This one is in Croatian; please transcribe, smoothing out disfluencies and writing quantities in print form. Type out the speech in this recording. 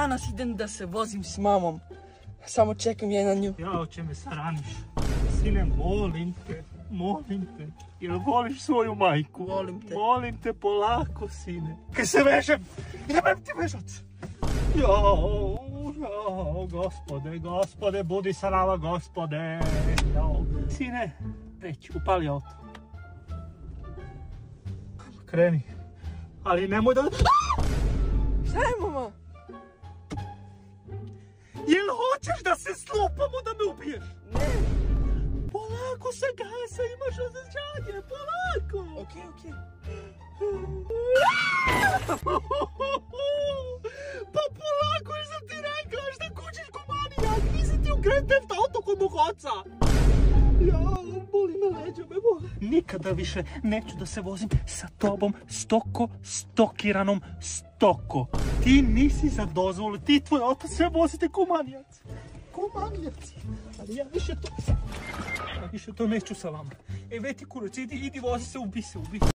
Danas idem da se vozim s mamom. Samo čekam je na nju. Jao, će me saraniš. Sine, molim te. Jel voliš svoju majku? Volim te. Molim te, polako, sine. Kaj se vežem, idem ti vežac. Jao, gospode, budi sa nama, gospode. Jao. Sine, već, upali auto. Kreni. Ali nemoj da... Šta je, mama? Jel hoćeš da se slupamo da me ubiješ? Ne. Polako se gasa, imaš osjećanje, polako. Okej. Pa polako, jesam ti rekao šta kućiš ko manijak, nisi ti u Grand Theft Auto kod mog oca. Jao, boli me leđa, me boli. Nikada više neću da se vozim sa tobom stokiranom stoko. Ti nisi za dozvolu, ti i tvoj otac sve vozite ko manijaci. Ali ja više to neću sa vama. Veti kurac, idi vozi se, ubi se.